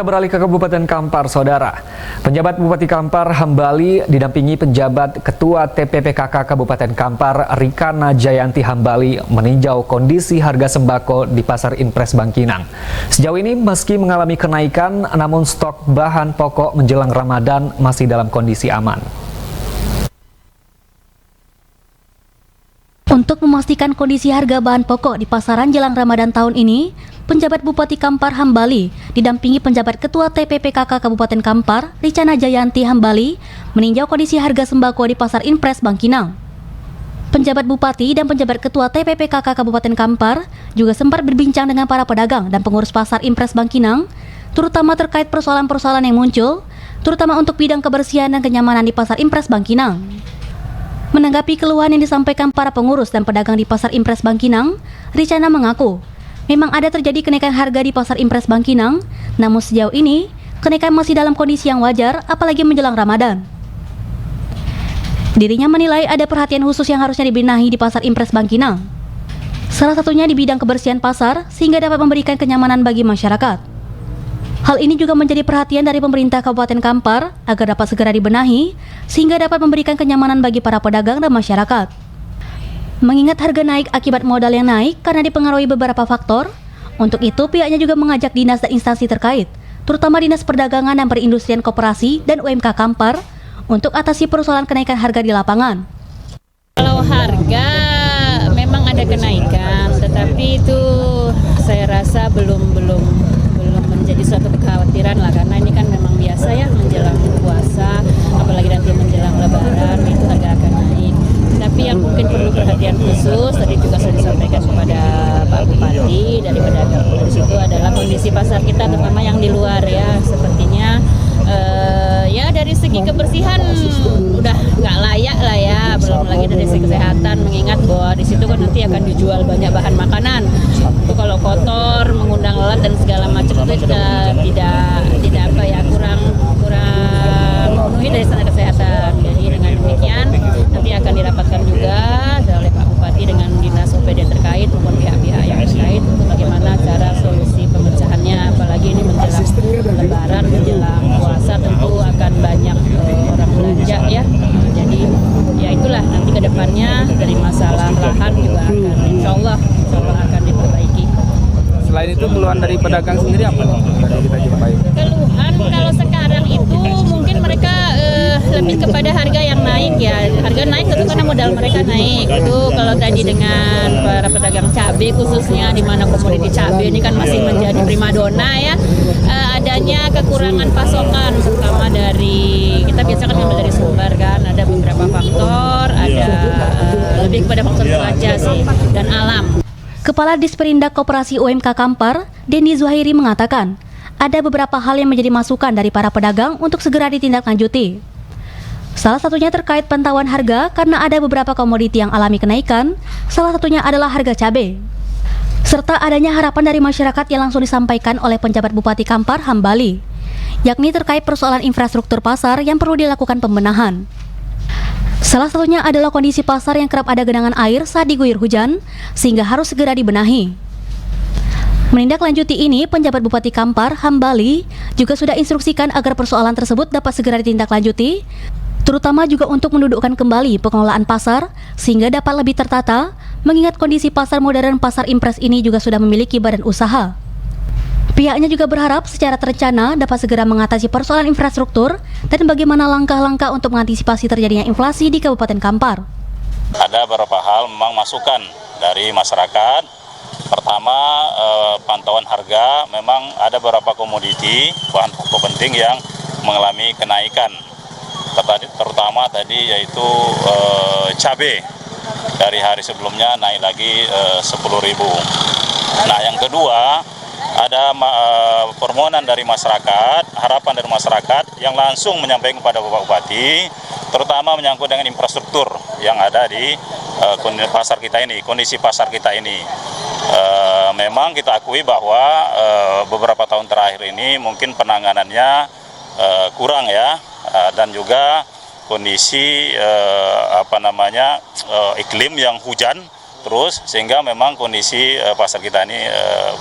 Kita beralih ke Kabupaten Kampar, Saudara. Penjabat Bupati Kampar Hambali didampingi penjabat Ketua TPPKK Kabupaten Kampar Rikana Jayanti Hambali meninjau kondisi harga sembako di Pasar Impres Bangkinang. Sejauh ini meski mengalami kenaikan, namun stok bahan pokok menjelang Ramadan masih dalam kondisi aman. Untuk memastikan kondisi harga bahan pokok di pasaran jelang Ramadan tahun ini, penjabat Bupati Kampar Hambali didampingi penjabat Ketua TPPKK Kabupaten Kampar Rikana Jayanti Hambali meninjau kondisi harga sembako di Pasar Impres Bangkinang. Penjabat Bupati dan penjabat Ketua TPPKK Kabupaten Kampar juga sempat berbincang dengan para pedagang dan pengurus Pasar Impres Bangkinang, terutama terkait persoalan-persoalan yang muncul, terutama untuk bidang kebersihan dan kenyamanan di Pasar Impres Bangkinang. Menanggapi keluhan yang disampaikan para pengurus dan pedagang di Pasar Impres Bangkinang, Rikana mengaku memang ada terjadi kenaikan harga di Pasar Impres Bangkinang, namun sejauh ini kenaikan masih dalam kondisi yang wajar, apalagi menjelang Ramadan. Dirinya menilai ada perhatian khusus yang harusnya dibenahi di Pasar Impres Bangkinang. Salah satunya di bidang kebersihan pasar sehingga dapat memberikan kenyamanan bagi masyarakat. Hal ini juga menjadi perhatian dari pemerintah Kabupaten Kampar agar dapat segera dibenahi sehingga dapat memberikan kenyamanan bagi para pedagang dan masyarakat. Mengingat harga naik akibat modal yang naik karena dipengaruhi beberapa faktor, untuk itu pihaknya juga mengajak dinas dan instansi terkait, terutama Dinas Perdagangan dan Perindustrian Koperasi dan UMK Kampar, untuk atasi persoalan kenaikan harga di lapangan. Kalau harga memang ada kenaikan, tetapi itu saya rasa belum menjadi suatu kekhawatiran lah, karena ini kan memang biasa ya menjelang puasa, apalagi nanti menjelang Lebaran itu harga akan naik. Tapi yang mungkin perlu perhatian khusus tadi juga sudah disampaikan kepada Pak Bupati dari pedagang di situ adalah kondisi pasar kita, terutama yang di luar ya, sepertinya ya dari segi kebersihan udah nggak layak lah ya, belum lagi dari segi kesehatan, mengingat bahwa di situ kan nanti akan dijual banyak bahan makanan. Itu kalau kotor, mengundang lalat dan segala macam itu tidak apa ya, kurang memenuhi dari standar kesehatan. Jadi dengan demikian nanti akan dirapatkan juga oleh Pak Bupati dengan dinas OPD terkait maupun pihak-pihak yang terkait untuk bagaimana cara solusi pemecahannya, apalagi ini menjelang Lebaran, menjelang puasa tentu akan banyak orang belanja ya. Jadi ya itulah nanti ke depannya dari masalah lahan juga akan insya Allah akan diperbaiki. Selain itu keluhan dari pedagang sendiri apa nih? Kita jumpai. Keluhan kalau sekarang itu mungkin mereka lebih kepada harga yang naik ya. Harga naik tentu karena modal mereka naik. Itu kalau tadi dengan para pedagang cabai khususnya, di mana komoditi cabai ini kan masih menjadi primadona ya. Adanya kekurangan pasokan terutama dari, kita biasa kan ambil dari sumber kan, ada beberapa faktor, ada lebih kepada faktor cuaca sih dan alam. Kepala Disperindak Koperasi UMK Kampar, Denny Zuhairi mengatakan, ada beberapa hal yang menjadi masukan dari para pedagang untuk segera ditindaklanjuti. Salah satunya terkait pantauan harga karena ada beberapa komoditi yang alami kenaikan, salah satunya adalah harga cabai. Serta adanya harapan dari masyarakat yang langsung disampaikan oleh penjabat Bupati Kampar Hambali, yakni terkait persoalan infrastruktur pasar yang perlu dilakukan pembenahan. Salah satunya adalah kondisi pasar yang kerap ada genangan air saat diguyur hujan, sehingga harus segera dibenahi. Menindaklanjuti ini, penjabat Bupati Kampar Hambali juga sudah instruksikan agar persoalan tersebut dapat segera ditindaklanjuti, terutama juga untuk mendudukkan kembali pengelolaan pasar sehingga dapat lebih tertata, mengingat kondisi pasar modern Pasar Impres ini juga sudah memiliki badan usaha. Pihaknya juga berharap secara terencana dapat segera mengatasi persoalan infrastruktur dan bagaimana langkah-langkah untuk mengantisipasi terjadinya inflasi di Kabupaten Kampar. Ada beberapa hal memang masukan dari masyarakat. Pertama, pantauan harga, memang ada beberapa komoditi bahan pokok penting yang mengalami kenaikan. Terutama tadi yaitu cabai, dari hari sebelumnya naik lagi 10.000. Nah, yang kedua, ada permohonan dari masyarakat, harapan dari masyarakat yang langsung menyampaikan kepada Bapak Bupati, terutama menyangkut dengan infrastruktur yang ada di kondisi pasar kita ini. Memang kita akui bahwa beberapa tahun terakhir ini mungkin penanganannya kurang ya, dan juga kondisi iklim yang hujan terus, sehingga memang kondisi pasar kita ini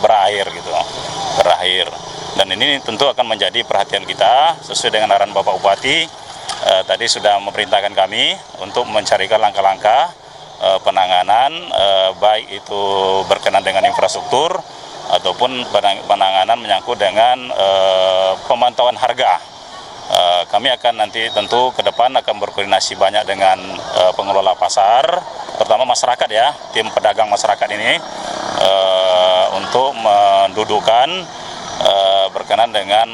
berakhir. Dan ini tentu akan menjadi perhatian kita sesuai dengan arahan Bapak Bupati. Tadi sudah memerintahkan kami untuk mencarikan langkah-langkah penanganan, baik itu berkenaan dengan infrastruktur ataupun penanganan menyangkut dengan pemantauan harga. Kami akan nanti tentu ke depan akan berkoordinasi banyak dengan pengelola pasar, terutama masyarakat ya, tim pedagang masyarakat ini untuk mendudukkan berkenan dengan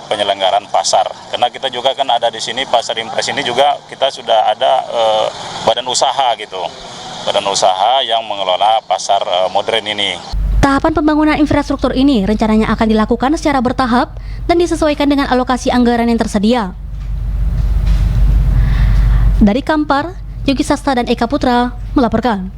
penyelenggaraan pasar. Karena kita juga kan ada di sini Pasar Impres ini juga kita sudah ada badan usaha gitu. Badan usaha yang mengelola pasar modern ini. Tahapan pembangunan infrastruktur ini rencananya akan dilakukan secara bertahap dan disesuaikan dengan alokasi anggaran yang tersedia. Dari Kampar, Yogi Sasta dan Eka Putra melaporkan.